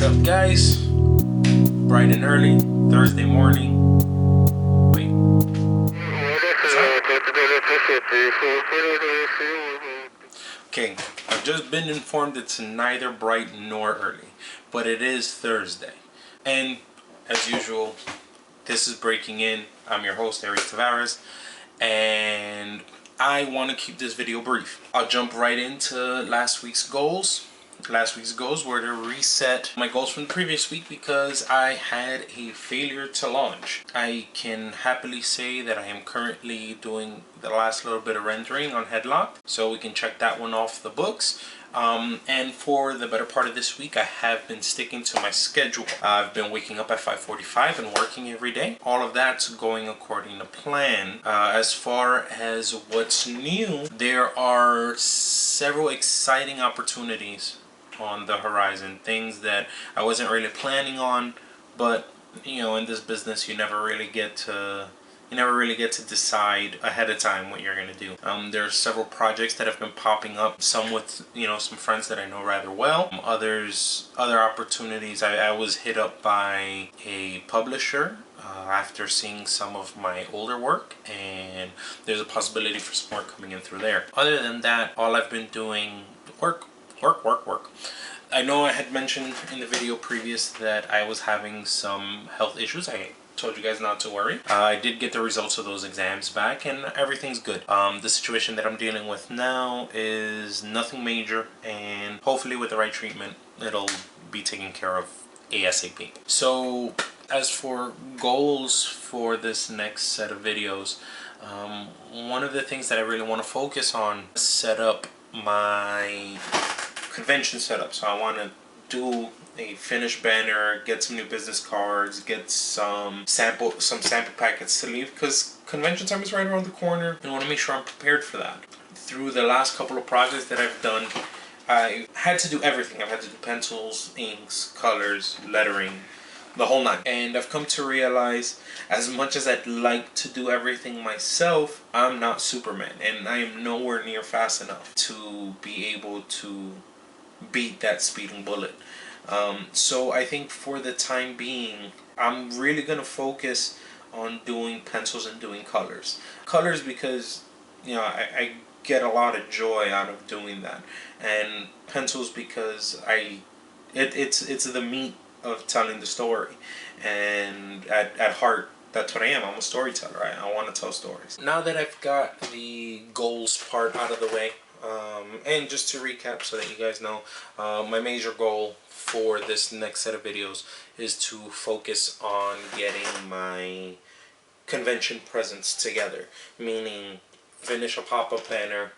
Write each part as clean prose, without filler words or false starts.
up, guys? Bright and early, Thursday morning. Wait. Okay, I've just been informed it's neither bright nor early, but it is Thursday. And as usual, this is Breaking In. I'm your host, Eric Tavares, and I want to keep this video brief. I'll jump right into last week's goals. Last week's goals were to reset my goals from the previous week because I had a failure to launch. I can happily say that I am currently doing the last little bit of rendering on Headlock, so we can check that one off the books. And for the better part of this week, I have been sticking to my schedule. I've been waking up at 5:45 and working every day. All of that's going according to plan. As far as what's new, there are several exciting opportunities on the horizon. Things that I wasn't really planning on, but you know, in this business, you never really get to decide ahead of time what you're going to do. There are several projects that have been popping up, some with, some friends that I know rather well. Other opportunities, I was hit up by a publisher after seeing some of my older work, and there's a possibility for some more coming in through there. Other than that, all I've been doing, work. I know I had mentioned in the video previous that I was having some health issues. I told you guys not to worry. I did get the results of those exams back and everything's good. The situation that I'm dealing with now is nothing major, and hopefully with the right treatment it'll be taken care of ASAP. So as for goals for this next set of videos, one of the things that I really want to focus on is set up my convention setup. So I want to do a finished banner, get some new business cards, get some sample packets to leave, because convention time is right around the corner and I want to make sure I'm prepared for that. Through the last couple of projects that I've done, I had to do everything. I've had to do pencils, inks, colors, lettering, the whole nine. And I've come to realize, as much as I'd like to do everything myself, I'm not Superman, and I am nowhere near fast enough to be able to beat that speeding bullet. So I think for the time being, I'm really going to focus on doing pencils and doing colors. Colors because, I get a lot of joy out of doing that. And pencils because it's the meat of telling the story. And at heart, that's what I am. I'm a storyteller. I want to tell stories. Now that I've got the goals part out of the way, and just to recap so that you guys know, my major goal for this next set of videos is to focus on getting my convention presence together, meaning finish a pop-up banner,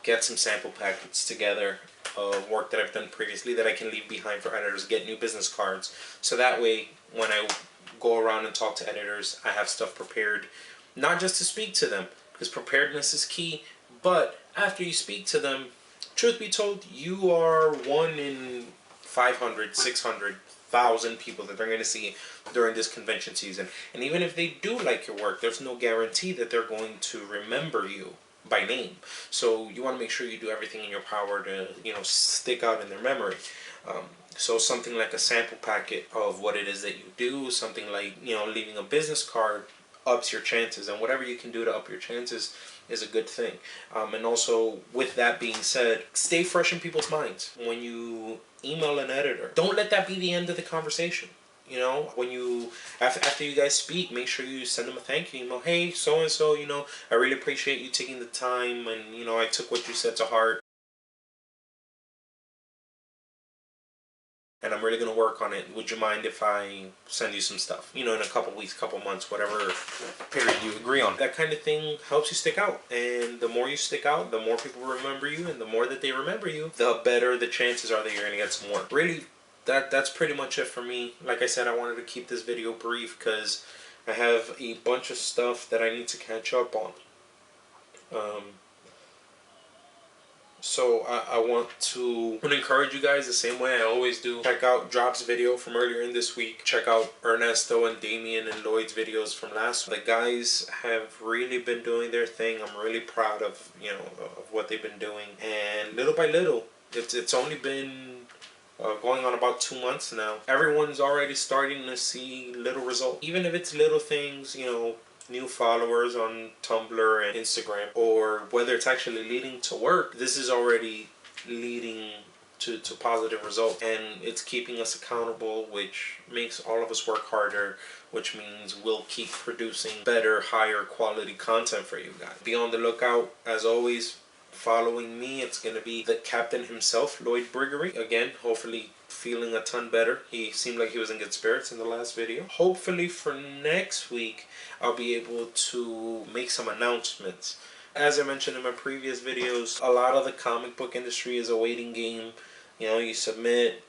get some sample packets together of work that I've done previously that I can leave behind for editors, get new business cards, so that way when I go around and talk to editors, I have stuff prepared, not just to speak to them, because preparedness is key, but after you speak to them, truth be told, you are one in 500, 600,000 people that they're going to see during this convention season. And even if they do like your work, there's no guarantee that they're going to remember you by name. So you want to make sure you do everything in your power to, stick out in their memory. So something like a sample packet of what it is that you do, something like, leaving a business card ups your chances, and whatever you can do to up your chances is a good thing. And also, with that being said, stay fresh in people's minds. When you email an editor, don't let that be the end of the conversation. When you, after you guys speak, make sure you send them a thank you email. Hey, so-and-so, I really appreciate you taking the time, and, I took what you said to heart. And I'm really going to work on it. Would you mind if I send you some stuff? In a couple weeks, couple months, whatever period you agree on. That kind of thing helps you stick out. And the more you stick out, the more people remember you. And the more that they remember you, the better the chances are that you're going to get some work. Really, that's pretty much it for me. Like I said, I wanted to keep this video brief because I have a bunch of stuff that I need to catch up on. So I want to encourage you guys the same way I always do. Check out Drop's video from earlier in this week. Check out Ernesto and Damien and Lloyd's videos from last week. The guys have really been doing their thing. I'm really proud of, of what they've been doing. And little by little, it's only been going on about 2 months now. Everyone's already starting to see little results, even if it's little things, you know, new followers on Tumblr and Instagram, or whether it's actually leading to work. This is already leading to positive results, and it's keeping us accountable, which makes all of us work harder, which means we'll keep producing better, higher quality content for you guys. Be on the lookout. As always, following me, it's going to be the captain himself, Lloyd Briggery. Again, hopefully feeling a ton better. He seemed like he was in good spirits in the last video. Hopefully for next week, I'll be able to make some announcements. As I mentioned in my previous videos, a lot of the comic book industry is a waiting game. You know, you submit,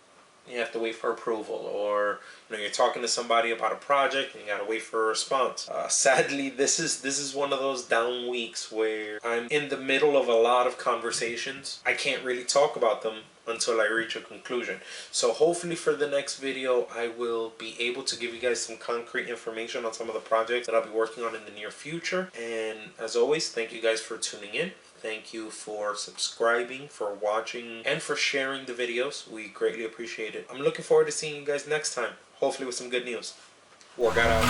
you have to wait for approval, or you know, you're talking to somebody about a project and you gotta wait for a response. Sadly, this is one of those down weeks where I'm in the middle of a lot of conversations. I can't really talk about them until I reach a conclusion. So hopefully for the next video, I will be able to give you guys some concrete information on some of the projects that I'll be working on in the near future. And as always, thank you guys for tuning in. Thank you for subscribing, for watching, and for sharing the videos. We greatly appreciate it. I'm looking forward to seeing you guys next time, hopefully with some good news. War got out.